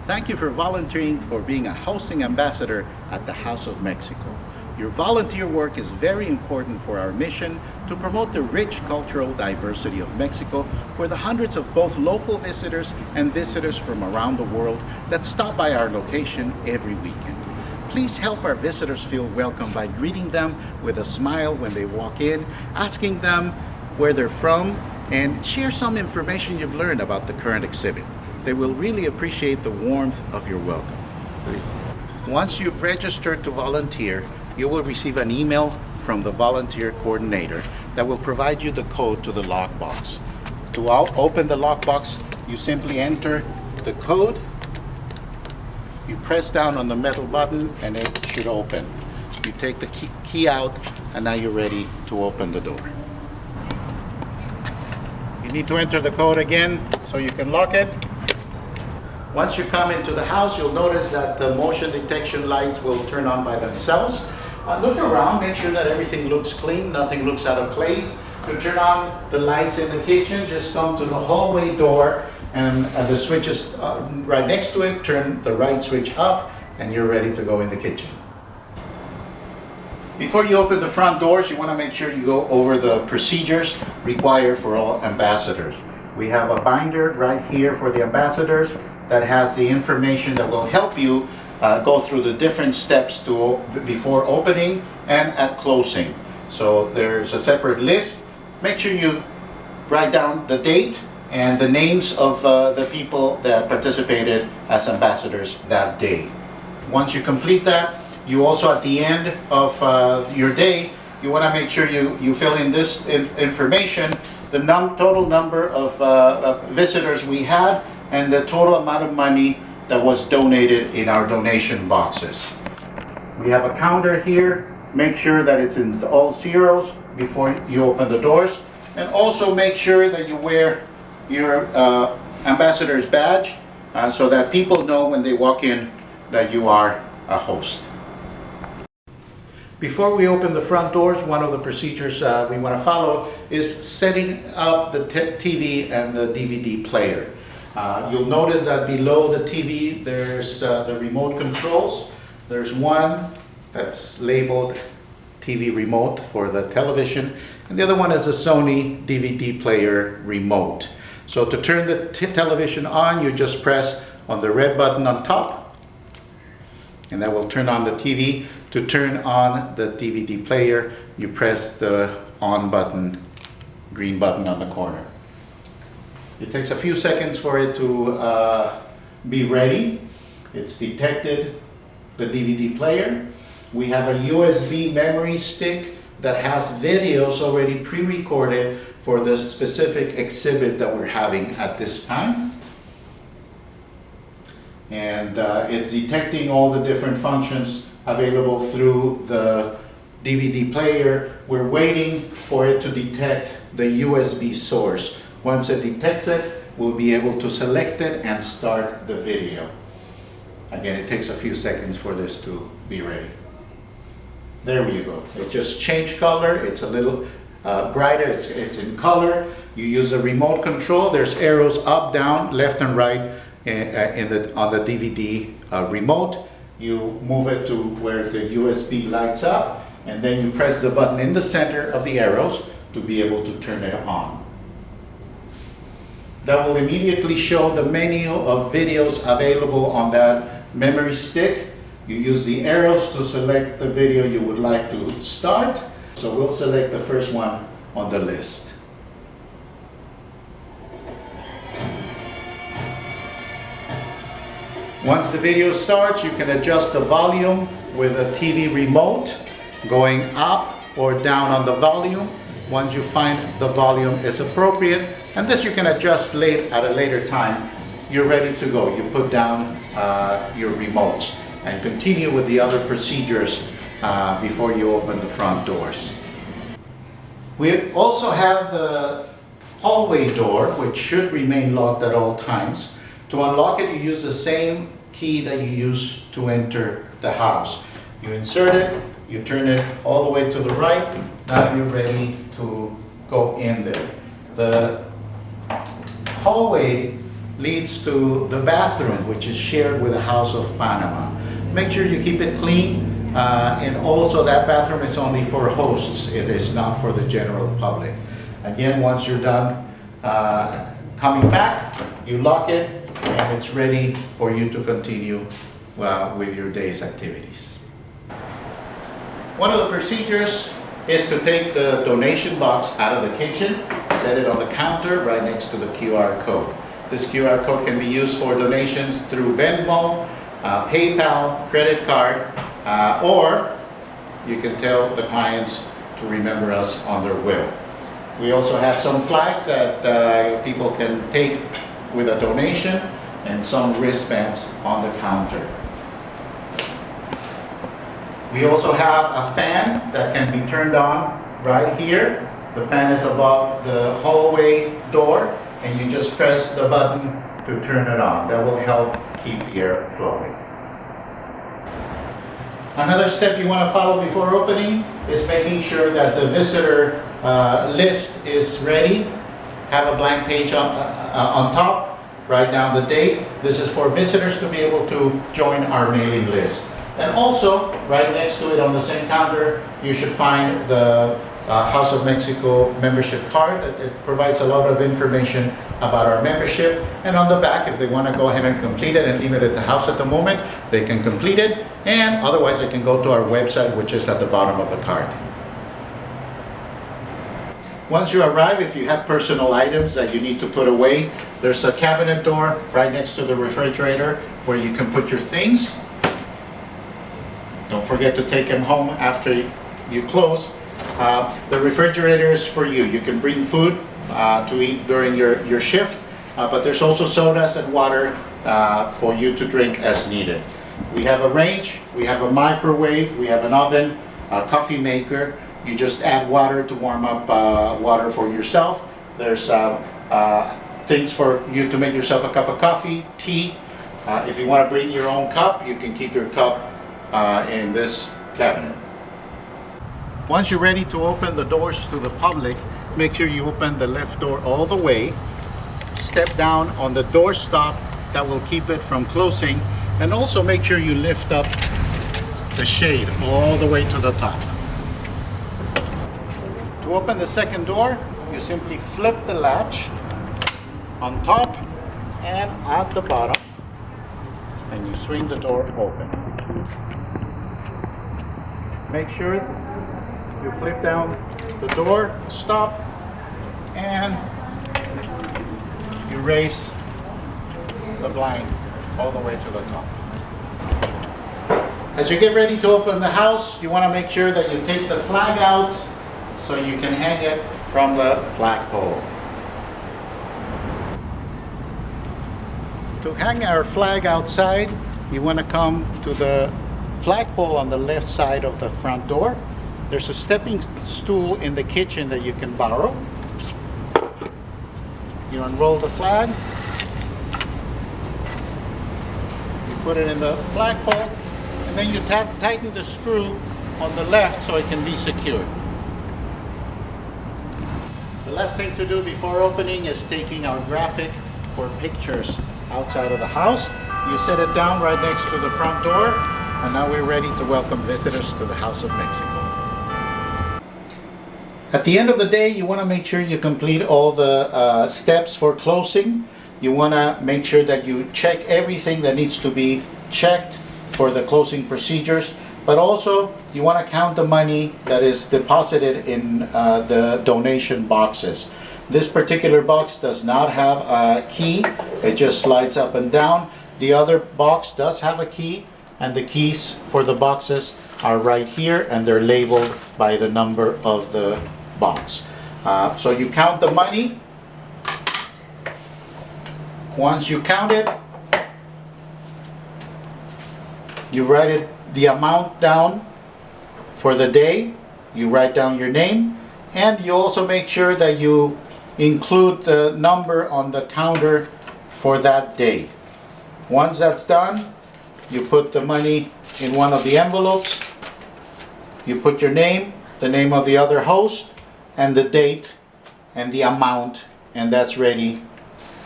Thank you for volunteering for being a hosting ambassador at the House of Mexico. Your volunteer work is very important for our mission to promote the rich cultural diversity of Mexico for the hundreds of both local visitors and visitors from around the world that stop by our location every weekend. Please help our visitors feel welcome by greeting them with a smile when they walk in, asking them where they're from, and share some information you've learned about the current exhibit. They will really appreciate the warmth of your welcome. Once you've registered to volunteer, you will receive an email from the volunteer coordinator that will provide you the code to the lockbox. To open the lockbox, you simply enter the code, you press down on the metal button, and it should open. You take the key out, and now you're ready to open the door. You need to enter the code again so you can lock it. Once you come into the house, you'll notice that the motion detection lights will turn on by themselves. Look around, make sure that everything looks clean, nothing looks out of place. To turn on the lights in the kitchen, just come to the hallway door and the switch is right next to it. Turn the right switch up and you're ready to go in the kitchen. Before you open the front doors, you want to make sure you go over the procedures required for all ambassadors. We have a binder right here for the ambassadors that has the information that will help you go through the different steps before opening and at closing. So there's a separate list. Make sure you write down the date and the names of the people that participated as ambassadors that day. Once you complete that, you also at the end of your day, you want to make sure you fill in this information, the total number of visitors we had, and the total amount of money that was donated in our donation boxes. We have a counter here. Make sure that it's in all zeros before you open the doors. And also make sure that you wear your ambassador's badge so that people know when they walk in that you are a host. Before we open the front doors, one of the procedures we want to follow is setting up the TV and the DVD player. You'll notice that below the TV there's the remote controls. There's one that's labeled TV remote for the television, and the other one is a Sony DVD player remote. So to turn the television on, you just press on the red button on top, and that will turn on the TV. To turn on the DVD player, you press the on button, green button on the corner. It takes a few seconds for it to be ready. It's detected the DVD player. We have a USB memory stick that has videos already pre-recorded for the specific exhibit that we're having at this time. And it's detecting all the different functions available through the DVD player. We're waiting for it to detect the USB source. Once it detects it, we'll be able to select it and start the video. Again, it takes a few seconds for this to be ready. There you go. It just changed color. It's a little brighter. It's in color. You use the remote control. There's arrows up, down, left, and right on the DVD remote. You move it to where the USB lights up, and then you press the button in the center of the arrows to be able to turn it on. That will immediately show the menu of videos available on that memory stick. You use the arrows to select the video you would like to start. So we'll select the first one on the list. Once the video starts, you can adjust the volume with a TV remote, going up or down on the volume once you find the volume is appropriate. And this you can adjust at a later time. You're ready to go. You put down your remotes and continue with the other procedures before you open the front doors. We also have the hallway door, which should remain locked at all times. To unlock it, you use the same key that you use to enter the house. You insert it, you turn it all the way to the right. Now you're ready to go in there. The hallway leads to the bathroom, which is shared with the House of Panama. Make sure you keep it clean, and also that bathroom is only for hosts. It is not for the general public. Again, once you're done coming back, you lock it, and it's ready for you to continue with your day's activities. One of the procedures is to take the donation box out of the kitchen, set it on the counter right next to the QR code. This QR code can be used for donations through Venmo, PayPal, credit card, or you can tell the clients to remember us on their will. We also have some flags that people can take with a donation and some wristbands on the counter. We also have a fan that can be turned on right here. The fan is above the hallway door, and you just press the button to turn it on. That will help keep the air flowing. Another step you want to follow before opening is making sure that the visitor list is ready. Have a blank page on top. Write down the date. This is for visitors to be able to join our mailing list. And also, right next to it on the same counter, you should find the House of Mexico membership card. It provides a lot of information about our membership. And on the back, if they want to go ahead and complete it and leave it at the house at the moment, they can complete it. And otherwise, they can go to our website, which is at the bottom of the card. Once you arrive, if you have personal items that you need to put away, there's a cabinet door right next to the refrigerator where you can put your things. Don't forget to take them home after you close. The refrigerator is for you. You can bring food to eat during your shift, but there's also sodas and water for you to drink as needed. We have a range, we have a microwave, we have an oven, a coffee maker. You just add water to warm up water for yourself. There's things for you to make yourself a cup of coffee, tea. If you want to bring your own cup, you can keep your cup in this cabinet. Once you're ready to open the doors to the public, make sure you open the left door all the way. Step down on the door stop that will keep it from closing, and also make sure you lift up the shade all the way to the top. To open the second door, you simply flip the latch on top and at the bottom, and you swing the door open. Make sure you flip down the door, stop, and you raise the blind all the way to the top. As you get ready to open the house, you want to make sure that you take the flag out so you can hang it from the flagpole. To hang our flag outside, you want to come to the flagpole on the left side of the front door. There's a stepping stool in the kitchen that you can borrow. You unroll the flag, you put it in the flagpole, and then you tighten the screw on the left so it can be secured. The last thing to do before opening is taking our graphic for pictures outside of the house. You set it down right next to the front door, and now we're ready to welcome visitors to the House of Mexico. At the end of the day, you want to make sure you complete all the steps for closing. You want to make sure that you check everything that needs to be checked for the closing procedures, but also you want to count the money that is deposited in the donation boxes. This particular box does not have a key. It just slides up and down. The other box does have a key, and the keys for the boxes are right here, and they're labeled by the number of the box. So you count the money. Once you count it, you write the amount down for the day. You write down your name, and you also make sure that you include the number on the counter for that day. Once that's done, you put the money in one of the envelopes. You put your name, the name of the other host, and the date and the amount, and that's ready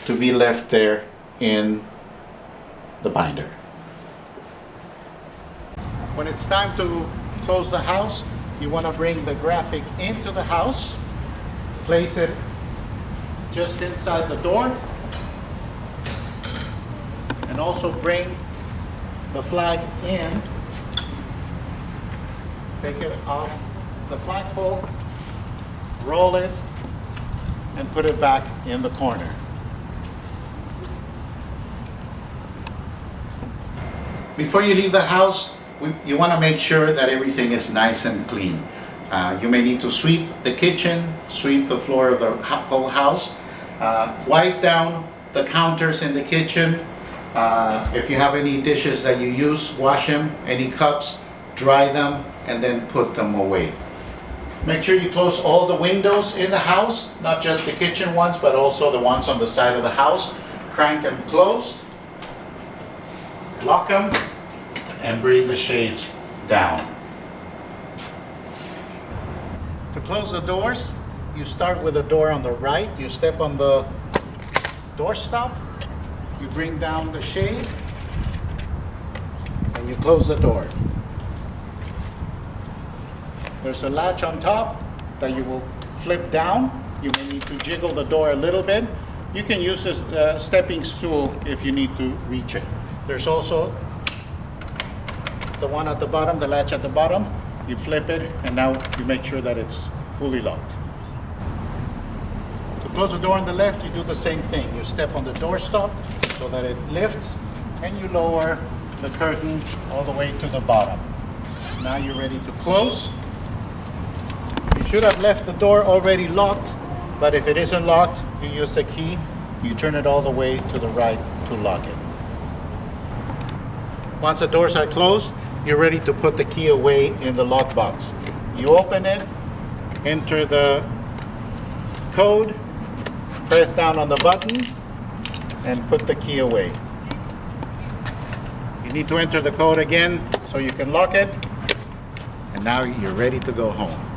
to be left there in the binder. When it's time to close the house, you want to bring the graphic into the house, place it just inside the door, and also bring the flag in. Take it off the flagpole, roll it, and put it back in the corner. Before you leave the house, you want to make sure that everything is nice and clean. You may need to sweep the kitchen, sweep the floor of the whole house, wipe down the counters in the kitchen. If you have any dishes that you use, wash them. Any cups, dry them, and then put them away. Make sure you close all the windows in the house, not just the kitchen ones, but also the ones on the side of the house. Crank them closed, lock them, and bring the shades down. To close the doors, you start with the door on the right. You step on the doorstop, you bring down the shade, and you close the door. There's a latch on top that you will flip down. You may need to jiggle the door a little bit. You can use a stepping stool if you need to reach it. There's also the one at the bottom, the latch at the bottom. You flip it, and now you make sure that it's fully locked. To close the door on the left, you do the same thing. You step on the doorstop so that it lifts, and you lower the curtain all the way to the bottom. Now you're ready to close. You should have left the door already locked, but if it isn't locked, you use the key. You turn it all the way to the right to lock it. Once the doors are closed, you're ready to put the key away in the lockbox. You open it, enter the code, press down on the button, and put the key away. You need to enter the code again so you can lock it, and now you're ready to go home.